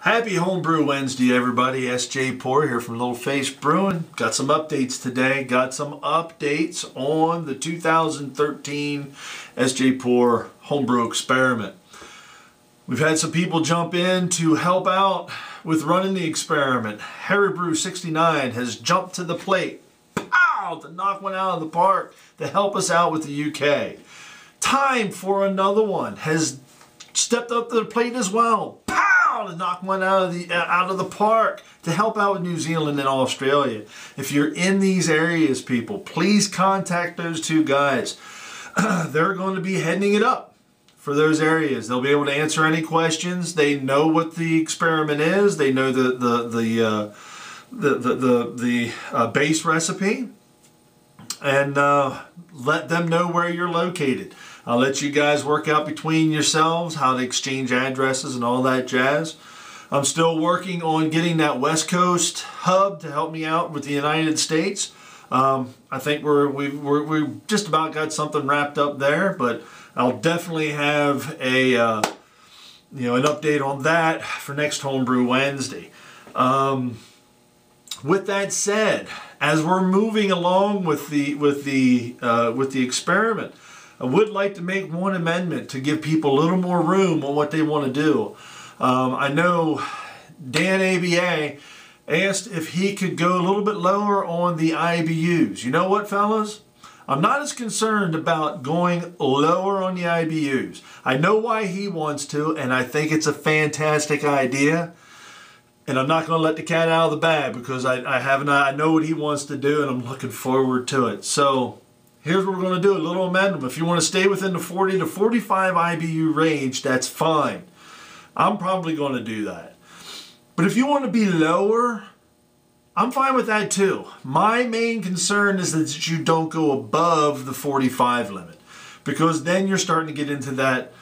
Happy Homebrew Wednesday, everybody. Sjporr here from Little Face Brewing. Got some updates today. Got some updates on the 2013 Sjporr Homebrew experiment. We've had some people jump in to help out with running the experiment. Harrybrew69 has jumped to the plate, pow, to knock one out of the park to help us out with the UK. TimeForAnother1 has stepped up to the plate as well, to knock one out of the park to help out with New Zealand and Australia. If you're in these areas, people, please contact those two guys. They're going to be heading it up for those areas. They'll be able to answer any questions. They know what the experiment is. They know the base recipe, and let them know where you're located. I'll let you guys work out between yourselves how to exchange addresses and all that jazz. I'm still working on getting that West Coast hub to help me out with the United States. I think we've just about got something wrapped up there, but I'll definitely have a an update on that for next Homebrew Wednesday. With that said, as we're moving along with the experiment, I would like to make one amendment to give people a little more room on what they want to do. I know Dan ABA asked if he could go a little bit lower on the IBUs. You know what, fellas? I'm not as concerned about going lower on the IBUs. I know why he wants to, and I think it's a fantastic idea. And I'm not going to let the cat out of the bag because I know what he wants to do, and I'm looking forward to it. So here's what we're going to do, a little amendment. If you want to stay within the 40 to 45 IBU range, that's fine. I'm probably going to do that. But if you want to be lower, I'm fine with that too. My main concern is that you don't go above the 45 limit, because then you're starting to get into that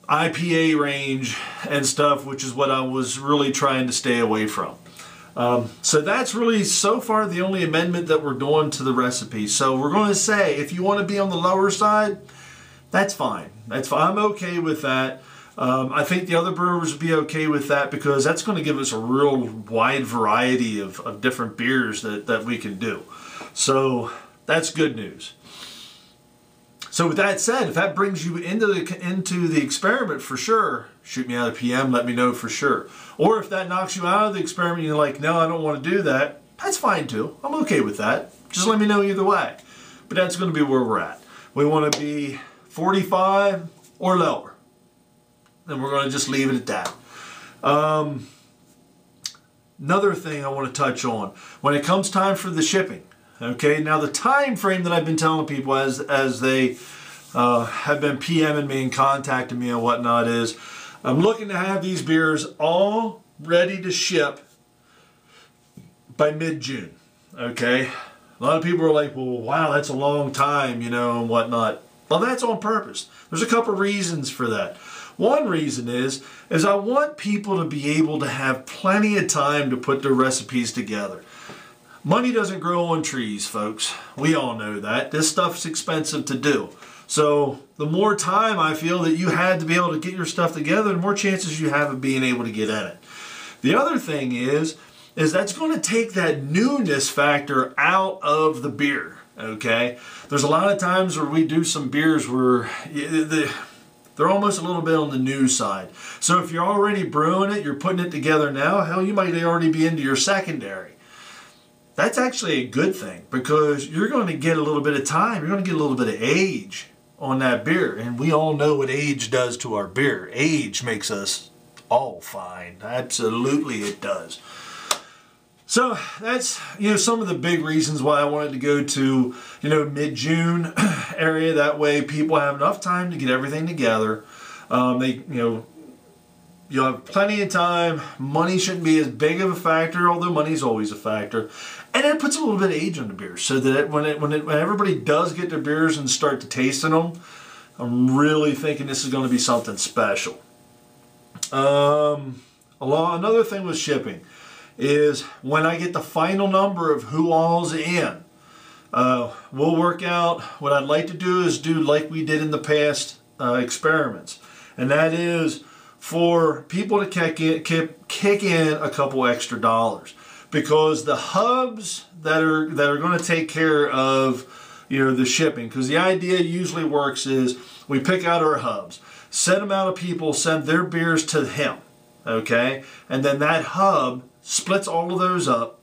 IPA range and stuff, which is what I was really trying to stay away from. So that's really so far the only amendment that we're doing to the recipe. So we're going to say if you want to be on the lower side, that's fine. That's fine. I'm okay with that. I think the other brewers would be okay with that, because that's going to give us a real wide variety of different beers that we can do. So that's good news. So with that said, if that brings you into the experiment, for sure, shoot me out a PM, let me know for sure. Or if that knocks you out of the experiment and you're like, no, I don't want to do that, that's fine too. I'm okay with that. Just let me know either way. But that's going to be where we're at. We want to be 45 or lower. And we're going to just leave it at that. Another thing I want to touch on, when it comes time for the shipping. Okay, now the time frame that I've been telling people as they have been PMing me and contacting me and whatnot is, I'm looking to have these beers all ready to ship by mid-June. Okay, a lot of people are like, well, wow, that's a long time, and whatnot. Well, that's on purpose. There's a couple reasons for that. One reason is I want people to be able to have plenty of time to put their recipes together. Money doesn't grow on trees, folks. We all know that. This stuff's expensive to do. So the more time I feel that you had to be able to get your stuff together, the more chances you have of being able to get in it. The other thing is that's going to take that newness factor out of the beer, okay? There's a lot of times where we do some beers where they're almost a little bit on the new side. So if you're already brewing it, you're putting it together now, hell, you might already be into your secondary. That's actually a good thing, because you're going to get a little bit of time. You're going to get a little bit of age on that beer. And we all know what age does to our beer. Age makes us all fine. Absolutely it does. So that's, some of the big reasons why I wanted to go to, mid-June area. That way people have enough time to get everything together. You'll have plenty of time. Money shouldn't be as big of a factor, although money's always a factor. And it puts a little bit of age on the beer, so that when everybody does get their beers and start to tasting them, I'm really thinking this is going to be something special. Another thing with shipping is when I get the final number of who all's in, we'll work out. What I'd like to do is do like we did in the past experiments, and that is for people to kick in a couple extra dollars, because the hubs that are going to take care of, you know, the shipping, because the idea usually works is we pick out our hubs, set amount of people send their beers to him, okay, and then that hub splits all of those up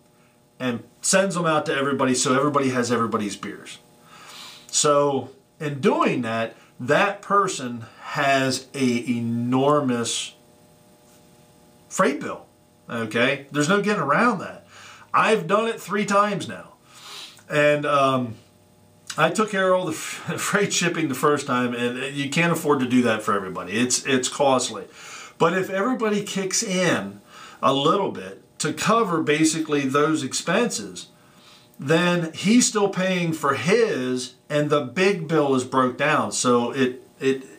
and sends them out to everybody, so everybody has everybody's beers. So in doing that, that person has a enormous freight bill, okay? There's no getting around that. I've done it 3 times now. And I took care of all the freight shipping the first time, and you can't afford to do that for everybody. It's costly. But if everybody kicks in a little bit to cover basically those expenses, then he's still paying for his, and the big bill is broke down. So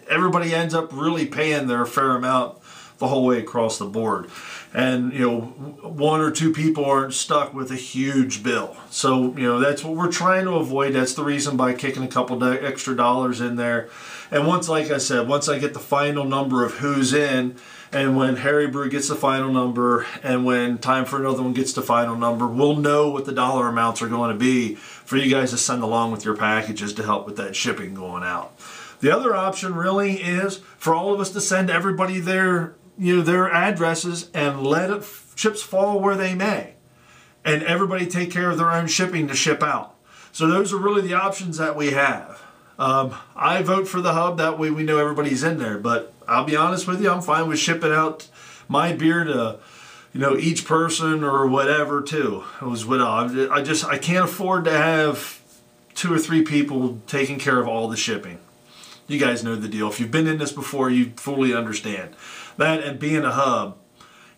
everybody ends up really paying their fair amount the whole way across the board. And, you know, 1 or 2 people aren't stuck with a huge bill. So, you know, that's what we're trying to avoid. That's the reason by kicking a couple extra dollars in there. And once, like I said, once I get the final number of who's in, and when Harrybrew gets the final number, and when Time for Another One gets the final number, we'll know what the dollar amounts are going to be for you guys to send along with your packages to help with that shipping going out. The other option really is for all of us to send everybody their addresses and let ships fall where they may, and everybody take care of their own shipping to ship out. So those are really the options that we have. I vote for the hub, that way we know everybody's in there, but I'll be honest with you, I'm fine with shipping out my beer to, you know, each person or whatever too. I can't afford to have 2 or 3 people taking care of all the shipping. You guys know the deal. If you've been in this before, you fully understand. That, and being a hub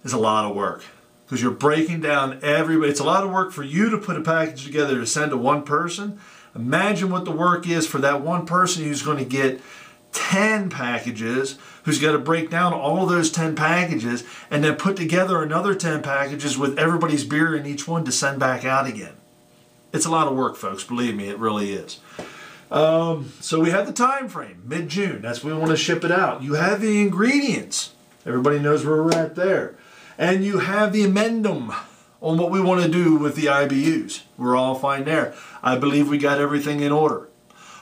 is a lot of work, because you're breaking down everybody. It's a lot of work for you to put a package together to send to one person. Imagine what the work is for that one person who's going to get 10 packages, who's got to break down all of those 10 packages and then put together another 10 packages with everybody's beer in each one to send back out again. It's a lot of work, folks. Believe me, it really is. So we have the time frame, mid-June. That's when we want to ship it out. You have the ingredients. Everybody knows where we're at there. And you have the amendum on what we want to do with the IBUs. We're all fine there. I believe we got everything in order.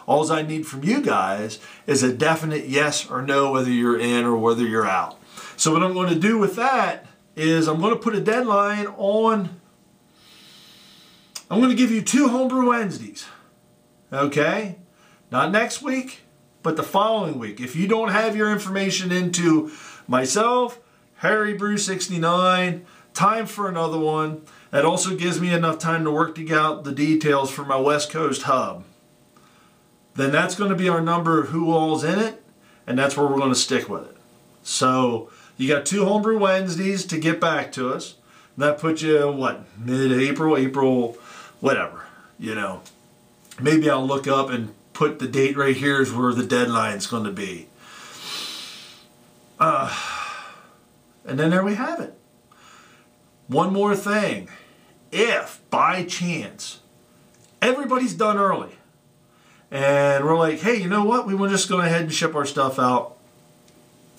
All I need from you guys is a definite yes or no, whether you're in or whether you're out. So what I'm going to do with that is I'm going to put a deadline on, I'm going to give you 2 Homebrew Wednesdays. Okay? Not next week, but the following week. If you don't have your information into myself, Harrybrew69, Time for Another One, that also gives me enough time to work to get out the details for my West Coast hub, then that's going to be our number of who all's in it, and that's where we're going to stick with it. So you got 2 Homebrew Wednesdays to get back to us. That puts you, what, mid-April, April, whatever, you know. Maybe I'll look up and put the date right here is where the deadline's going to be. And then there we have it. One more thing. If, by chance, everybody's done early, and we're like, hey, you know what? We want to just go ahead and ship our stuff out,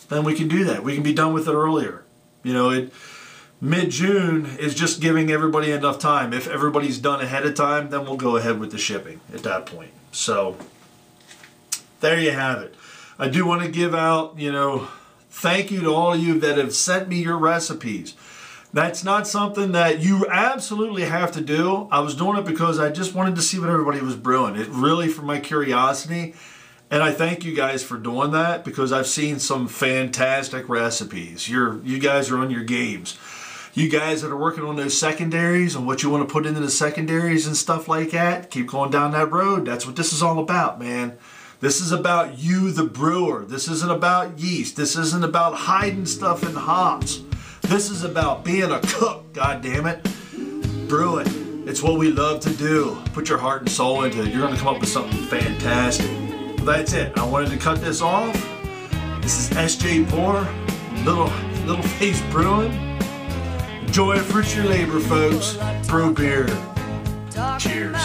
then we can do that. We can be done with it earlier. You know, mid-June is just giving everybody enough time. If everybody's done ahead of time, then we'll go ahead with the shipping at that point. So there you have it. I do want to give out, you know, thank you to all of you that have sent me your recipes. That's not something that you absolutely have to do. I was doing it because I just wanted to see what everybody was brewing. It really for my curiosity. And I thank you guys for doing that, because I've seen some fantastic recipes. You guys are on your games. You guys that are working on those secondaries and what you want to put into the secondaries and stuff like that, keep going down that road. That's what this is all about, man. This is about you, the brewer. This isn't about yeast. This isn't about hiding stuff in hops. This is about being a cook, goddammit. Brew it. It's what we love to do. Put your heart and soul into it. You're going to come up with something fantastic. Well, that's it. I wanted to cut this off. This is Sjporr, Little Face Brewing. Enjoy it for your labor, folks. Brew beer. Cheers.